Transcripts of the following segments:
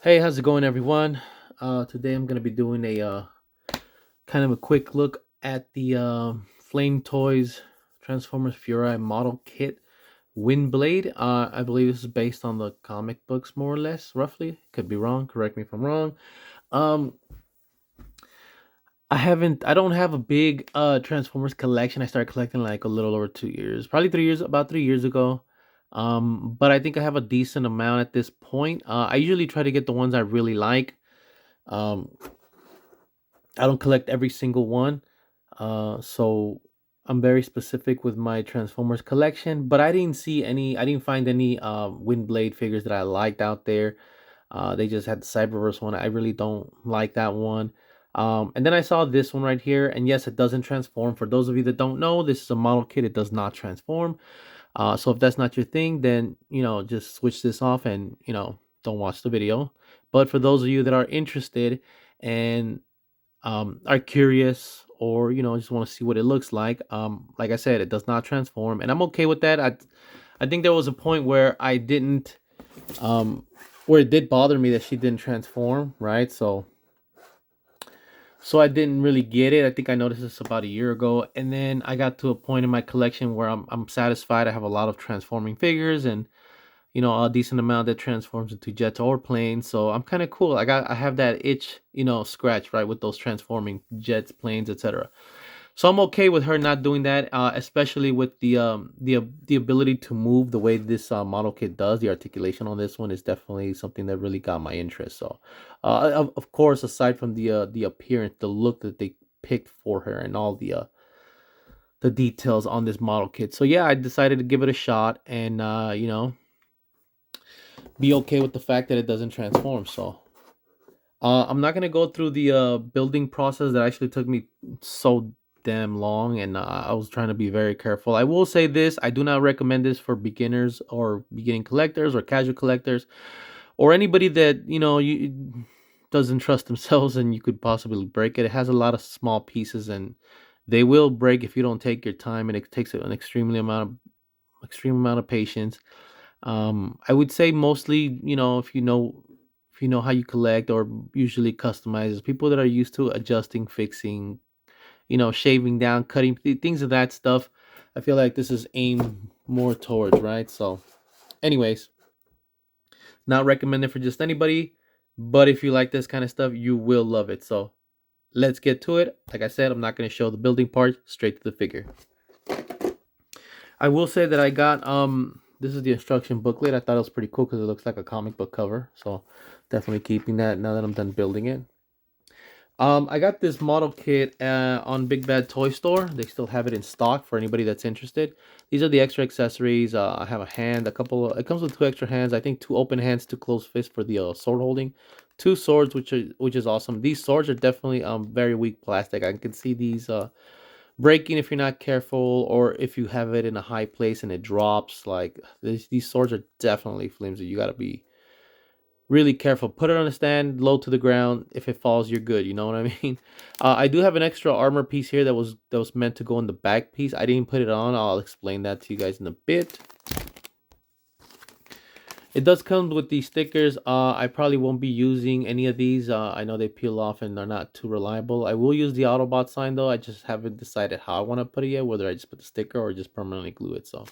Hey, how's it going, everyone? Today I'm gonna be doing a kind of a quick look at the Flame Toys Transformers Furai model kit Windblade. I believe this is based on the comic books, more or less, roughly. Could be wrong. Correct me if I'm wrong. Um, I don't have a big Transformers collection. I started collecting like a little over 2 years, probably 3 years, about 3 years ago. But I think I have a decent amount at this point. I usually try to get the ones I really like. Um, I don't collect every single one. So I'm very specific with my Transformers collection, but I didn't find any Windblade figures that I liked out there. They just had the Cyberverse one. I really don't like that one. And then I saw this one right here, and yes, it doesn't transform. For those of you that don't know, this is a model kit. It does not transform. So if that's not your thing, then just switch this off and don't watch the video. But for those of you that are interested and are curious, or just want to see what it looks like I said, it does not transform, and I'm okay with that. I think there was a point where I didn't where it did bother me that she didn't transform, right? So I didn't really get it. I think I noticed this about a year ago, and then I got to a point in my collection where I'm satisfied. I have a lot of transforming figures, and a decent amount that transforms into jets or planes. So I'm kind of cool. I have that itch, scratch, right, with those transforming jets, planes, etc. So I'm okay with her not doing that, especially with the ability to move the way this model kit does. The articulation on this one is definitely something that really got my interest. So, of course, aside from the appearance, the look that they picked for her, and all the details on this model kit. So yeah, I decided to give it a shot, and be okay with the fact that it doesn't transform. So I'm not gonna go through the building process that actually took me so damn long, and I was trying to be very careful. I will say this: I do not recommend this for beginners or beginning collectors or casual collectors or anybody that you doesn't trust themselves and you could possibly break it. It has a lot of small pieces, and they will break if you don't take your time, and it takes an extreme amount of patience. I would say mostly, if you know how you collect or usually customizes, people that are used to adjusting, fixing, shaving down, cutting things of that stuff. I feel like this is aimed more towards, right? So, anyways, not recommended for just anybody, but if you like this kind of stuff, you will love it. So, let's get to it. Like I said, I'm not going to show the building part, straight to the figure. I will say that I got this is the instruction booklet. I thought it was pretty cool because it looks like a comic book cover. So definitely keeping that now that I'm done building it. I got this model kit on Big Bad Toy Store. They still have it in stock for anybody that's interested. These are the extra accessories. I have a hand, a couple. It comes with two extra hands. I think two open hands, two closed fists for the sword holding. Two swords, which is awesome. These swords are definitely very weak plastic. I can see these breaking if you're not careful, or if you have it in a high place and it drops. Like these swords are definitely flimsy. You got to be really careful. Put it on a stand low to the ground. If it falls, you're good. You know what I mean? I do have an extra armor piece here that was meant to go in the back piece. I didn't put it on. I'll explain that to you guys in a bit. It does come with these stickers. I probably won't be using any of these. I know they peel off and they're not too reliable. I will use the Autobot sign though. I just haven't decided how I want to put it yet, whether I just put the sticker or just permanently glue it. So,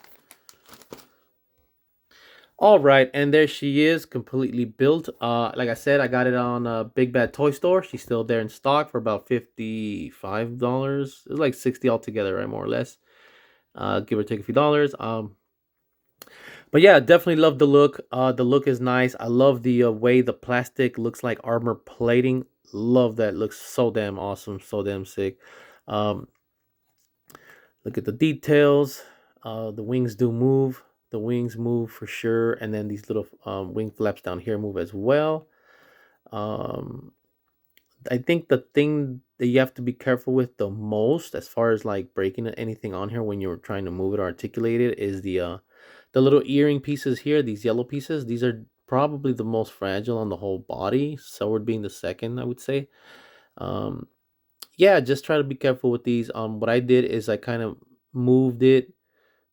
all right, and there she is, completely built. Like I said, I got it on Big Bad Toy Store. She's still there in stock for about $55. It's like 60 altogether, right, more or less. Give or take a few dollars. But yeah, definitely love the look. The look is nice. I love the way the plastic looks like armor plating. Love that. Looks so damn awesome. So damn sick. Um, Look at the details. The wings do move. The wings move for sure. And then these little wing flaps down here move as well. Um, I think the thing that you have to be careful with the most, as far as like breaking anything on here when you're trying to move it or articulate it, is the little earring pieces here. These yellow pieces. These are probably the most fragile on the whole body. Sword being the second, I would say. Um, yeah, just try to be careful with these. What I did is I kind of moved it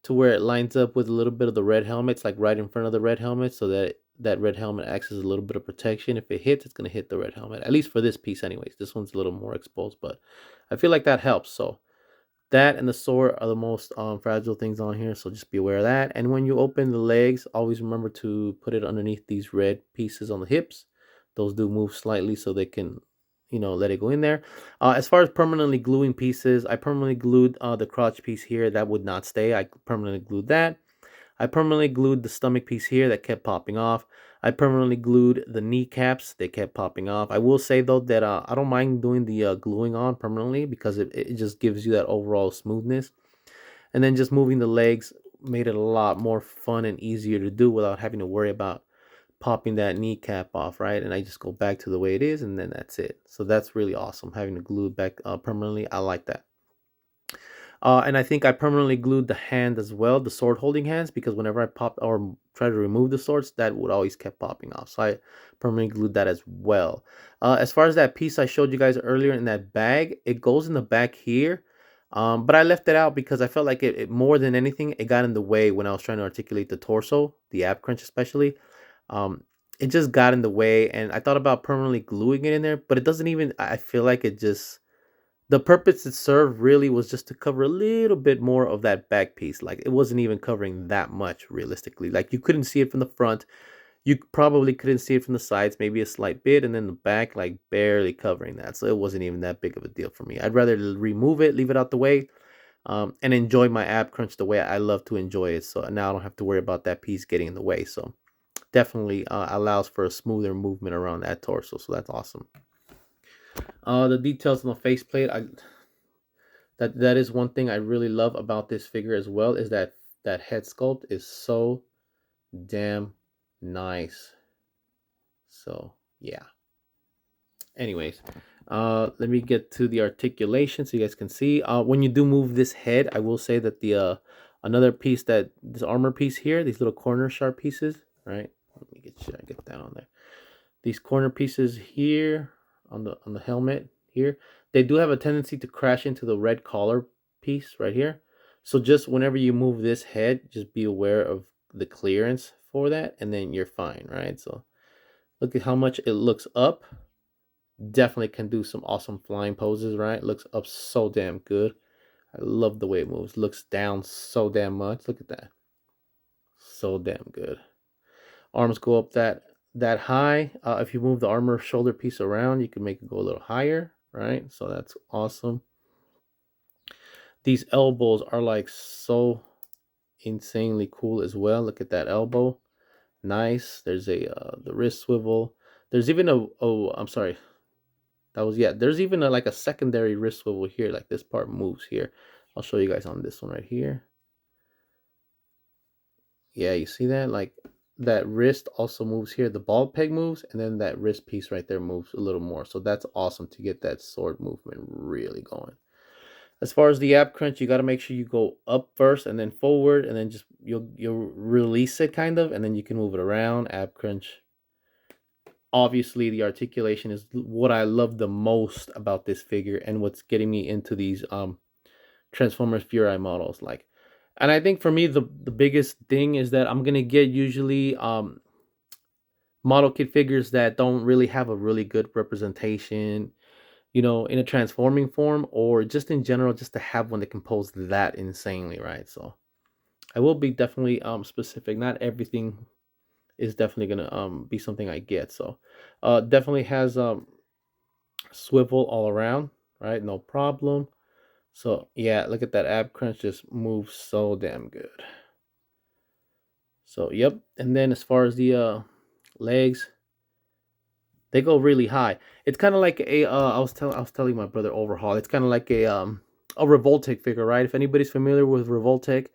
to where it lines up with a little bit of the red helmets, like right in front of the red helmet, so that that red helmet acts as a little bit of protection. If it hits, it's going to hit the red helmet, at least for this piece anyways. This one's a little more exposed, but I feel like that helps. So that and the sword are the most fragile things on here, so just be aware of that. And when you open the legs, always remember to put it underneath these red pieces on the hips. Those do move slightly, so they can, let it go in there. As far as permanently gluing pieces, I permanently glued the crotch piece here. That would not stay. I permanently glued that. I permanently glued the stomach piece here that kept popping off. I permanently glued the kneecaps. They kept popping off. I will say, though, that I don't mind doing the gluing on permanently because it just gives you that overall smoothness. And then just moving the legs made it a lot more fun and easier to do without having to worry about popping that kneecap off, right? And I just go back to the way it is, and then that's it. So that's really awesome, having to glue it back permanently. I like that. And I think I permanently glued the hand as well, the sword holding hands, because whenever I popped or try to remove the swords, that would always kept popping off. So I permanently glued that as well. As far as that piece I showed you guys earlier in that bag, it goes in the back here. But I left it out because I felt like it more than anything, it got in the way when I was trying to articulate the torso, the ab crunch especially. Um, it just got in the way, and I thought about permanently gluing it in there, but it doesn't even, I feel like it just, the purpose it served really was just to cover a little bit more of that back piece. Like, it wasn't even covering that much realistically. Like, you couldn't see it from the front. You probably couldn't see it from the sides, maybe a slight bit, and then the back, like, barely covering that. So it wasn't even that big of a deal for me. I'd rather remove it, leave it out the way, and enjoy my ab crunch the way I love to enjoy it. So now I don't have to worry about that piece getting in the way. So definitely allows for a smoother movement around that torso. So that's awesome. The details on the faceplate, that is one thing I really love about this figure as well, is that head sculpt is so damn nice. So yeah. Anyways, let me get to the articulation so you guys can see. When you do move this head, I will say that the another piece, that this armor piece here, these little corner sharp pieces, right? Let me get sure I get that on there. These corner pieces here on the helmet here, they do have a tendency to crash into the red collar piece right here. So just whenever you move this head, just be aware of the clearance for that, and then you're fine, right? So look at how much it looks up. Definitely can do some awesome flying poses, right? Looks up so damn good. I love the way it moves. Looks down so damn much. Look at that. So damn good. Arms go up that high. If you move the armor shoulder piece around, you can make it go a little higher, right? So that's awesome. These elbows are like so insanely cool as well. Look at that elbow. Nice. There's a the wrist swivel. There's even a, oh, I'm sorry. That was, yeah, there's even like a secondary wrist swivel here. Like, this part moves here. I'll show you guys on this one right here. Yeah, you see that? Like, that wrist also moves here. The ball peg moves, and then that wrist piece right there moves a little more. So that's awesome to get that sword movement really going. As far as the ab crunch, you got to make sure you go up first and then forward, and then just you'll release it kind of, and then you can move it around. Ab crunch. Obviously, the articulation is what I love the most about this figure, and what's getting me into these Transformers Furai models. Like, and I think for me the biggest thing is that I'm gonna get usually model kit figures that don't really have a really good representation, in a transforming form, or just in general, just to have one that can pose that insanely, right? So I will be definitely specific. Not everything is definitely gonna be something I get. So definitely has swivel all around, right? No problem. So yeah, look at that ab crunch, just moves so damn good. So yep. And then as far as the legs, they go really high. It's kind of like a I was telling my brother overhaul. It's kind of like a Revoltech figure, right? If anybody's familiar with Revoltech,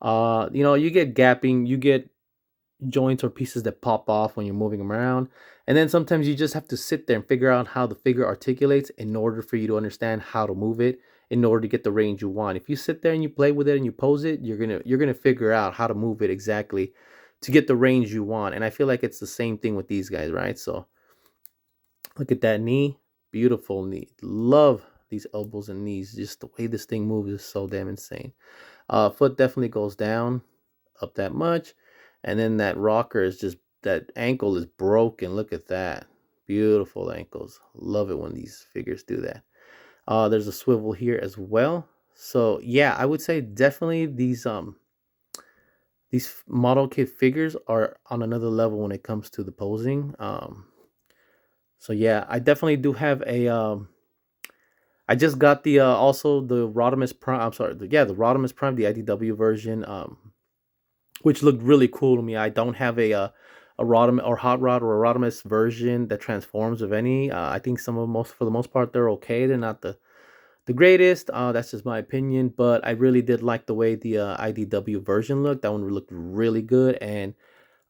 you get gapping, you get joints or pieces that pop off when you're moving them around. And then sometimes you just have to sit there and figure out how the figure articulates in order for you to understand how to move it in order to get the range you want. If you sit there and you play with it and you pose it, you're gonna figure out how to move it exactly to get the range you want. And I feel like it's the same thing with these guys, right? So look at that knee. Beautiful knee. Love these elbows and knees. Just the way this thing moves is so damn insane. Foot definitely goes down up that much. And then that rocker is just that ankle is broken. Look at that. Beautiful ankles. Love it when these figures do that. There's a swivel here as well. So yeah, I would say definitely these model kit figures are on another level when it comes to the posing. So yeah, I definitely do have a I just got the also the Rodimus Prime. I'm sorry, the Rodimus Prime, the IDW version, which looked really cool to me. I don't have a Rodimus or Hot Rod or a Rodimus version that transforms of any. I think some of most for the most part they're okay. They're not the greatest. That's just my opinion, but I really did like the way the IDW version looked. That one looked really good, and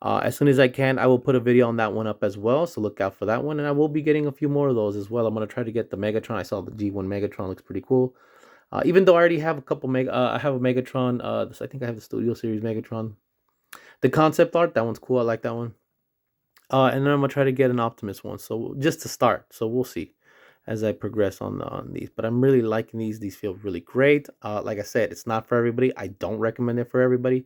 as soon as I can, I will put a video on that one up as well. So look out for that one, and I will be getting a few more of those as well. I'm gonna try to get the Megatron. I saw the G1 Megatron looks pretty cool. Even though I already have a couple I have a Megatron. I think I have the Studio Series Megatron. The concept art, that one's cool. I like that one. And then I'm gonna try to get an Optimus one. So just to start. So we'll see as I progress on these. But I'm really liking these. These feel really great. Like I said, it's not for everybody. I don't recommend it for everybody.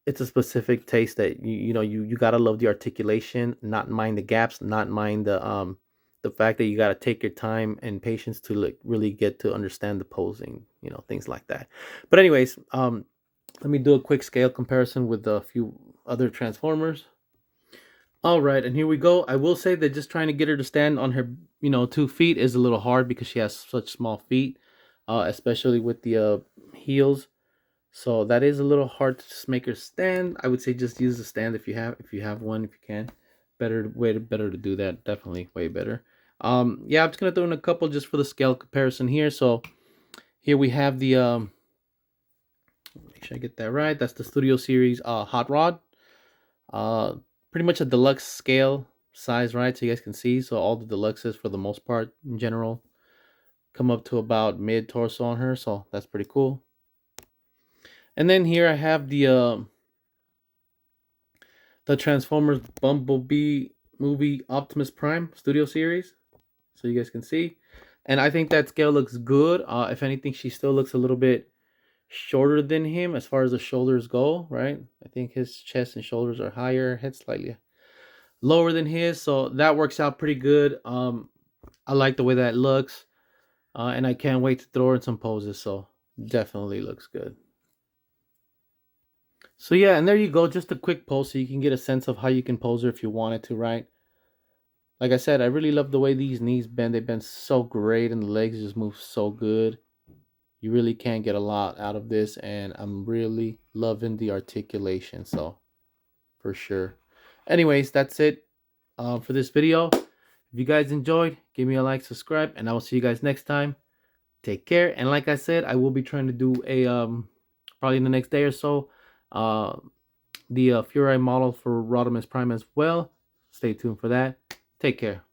It's a specific taste that you gotta love the articulation, not mind the gaps, not mind the fact that you gotta take your time and patience to like really get to understand the posing, things like that. But anyways, let me do a quick scale comparison with a few other Transformers. All right, and here we go. I will say that just trying to get her to stand on her, 2 feet is a little hard because she has such small feet, especially with the heels. So that is a little hard to just make her stand. I would say just use the stand if you have one, if you can. Better to do that. Definitely way better. Yeah, I'm just gonna throw in a couple just for the scale comparison here. So here we have the make sure I get that right. That's the Studio Series Hot Rod. Uh, Pretty much a deluxe scale size, right? So you guys can see. So all the deluxes for the most part in general come up to about mid torso on her. So that's pretty cool. And then here I have the Transformers Bumblebee movie Optimus Prime Studio Series. So you guys can see. And I think that scale looks good. If anything, she still looks a little bit shorter than him as far as the shoulders go, right? I think his chest and shoulders are higher, head slightly lower than his. So that works out pretty good. I like the way that looks. And I can't wait to throw her in some poses. So definitely looks good. So yeah, and there you go. Just a quick pose so you can get a sense of how you can pose her if you wanted to, right? Like I said, I really love the way these knees bend. They bend so great and the legs just move so good. You really can get a lot out of this, and I'm really loving the articulation. So for sure. Anyways, that's it for this video. If you guys enjoyed, give me a like, subscribe, and I will see you guys next time. Take care. And like I said, I will be trying to do a probably in the next day or so the Furai model for Rodimus Prime as well. Stay tuned for that. Take care.